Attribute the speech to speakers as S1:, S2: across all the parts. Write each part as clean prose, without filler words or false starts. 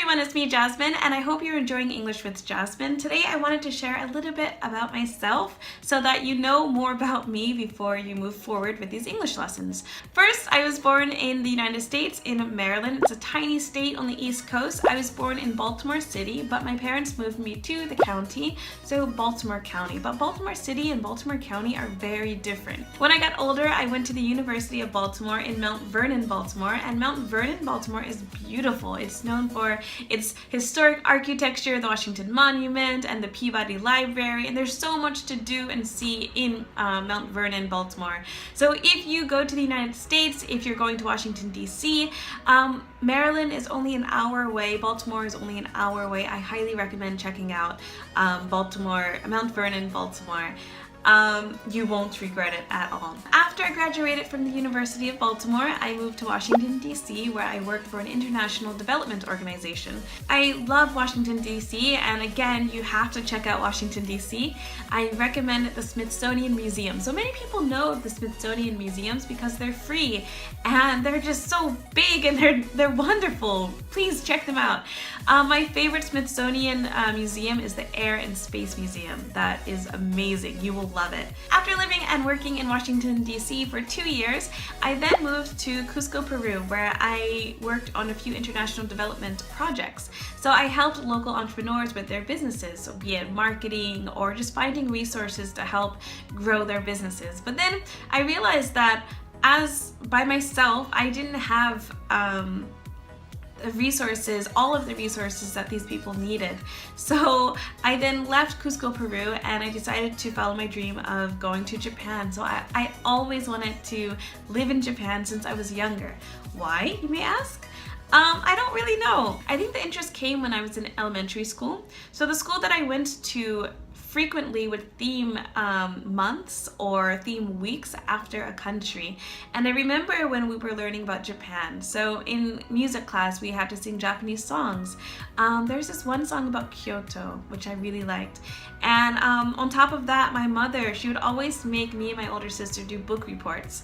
S1: everyone, it's me, Jasmine, and I hope you're enjoying English with Jasmine. Today I wanted to share a little bit about myself so that you know more about me before you move forward with these English lessons. First, I was born in the United States in Maryland. It's a tiny state on the East Coast. I was born in Baltimore City, but my parents moved me to the county, so Baltimore County. But Baltimore City and Baltimore County are very different. When I got older, I went to the University of Baltimore in Mount Vernon, Baltimore, and Mount Vernon, Baltimore is beautiful. It's known for its historic architecture, the Washington Monument, and the Peabody Library, and there's so much to do and see in Mount Vernon, Baltimore. So if you go to the United States, if you're going to Washington, D.C., Maryland is only an hour away, Baltimore is only an hour away. I highly recommend checking out Mount Vernon, Baltimore. You won't regret it at all. After I graduated from the University of Baltimore, I moved to Washington, D.C., where I worked for an international development organization. I love Washington, D.C., and again, you have to check out Washington, D.C. I recommend the Smithsonian Museum. So many people know of the Smithsonian Museums because they're free and they're just so big and they're wonderful. Please check them out. My favorite Smithsonian museum is the Air and Space Museum. That is amazing. You will love it. After living and working in Washington, D.C. for 2 years, I then moved to Cusco, Peru, where I worked on a few international development projects. So I helped local entrepreneurs with their businesses, so be it marketing or just finding resources to help grow their businesses. But then I realized that as by myself, I didn't have all of the resources that these people needed. So I then left Cusco, Peru, and I decided to follow my dream of going to Japan. So I always wanted to live in Japan since I was younger. Why, you may ask? I don't really know. I think the interest came when I was in elementary school. So the school that I went to frequently would theme months or theme weeks after a country. And I remember when we were learning about Japan. So in music class, we had to sing Japanese songs. There's this one song about Kyoto, which I really liked. And on top of that, my mother, she would always make me and my older sister do book reports.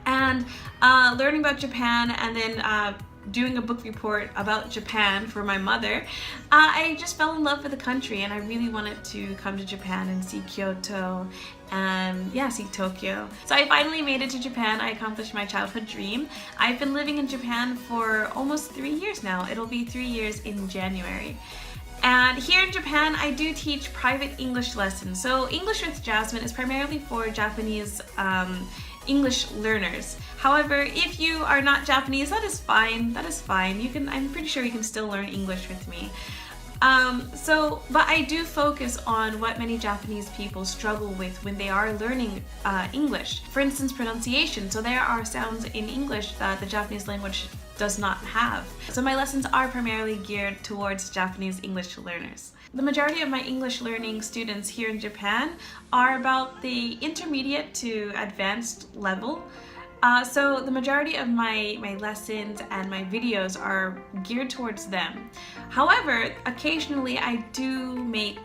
S1: And learning about Japan and then doing a book report about Japan for my mother, I just fell in love with the country and I really wanted to come to Japan and see Kyoto and see Tokyo. So I finally made it to Japan. I accomplished my childhood dream. I've been living in Japan for almost 3 years now. It'll be 3 years in January. And here in Japan, I do teach private English lessons. So English with Jasmine is primarily for Japanese English learners. However, if you are not Japanese, that is fine. That is fine. I'm pretty sure you can still learn English with me. But I do focus on what many Japanese people struggle with when they are learning English. For instance, pronunciation. So there are sounds in English that the Japanese language does not have. So my lessons are primarily geared towards Japanese English learners. The majority of my English learning students here in Japan are about the intermediate to advanced level. So the majority of my lessons and my videos are geared towards them. However, occasionally I do make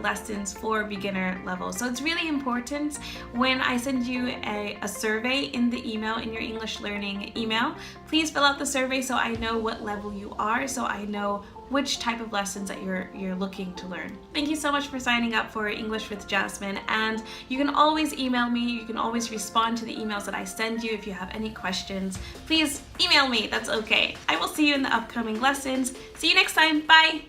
S1: lessons for beginner level. So it's really important when I send you a survey in the email, in your English learning email, please fill out the survey so I know what level you are, so I know which type of lessons that you're looking to learn. Thank you so much for signing up for English with Jasmine, and you can always email me, you can always respond to the emails that I send you if you have any questions. Please email me, that's okay. I will see you in the upcoming lessons. See you next time, bye!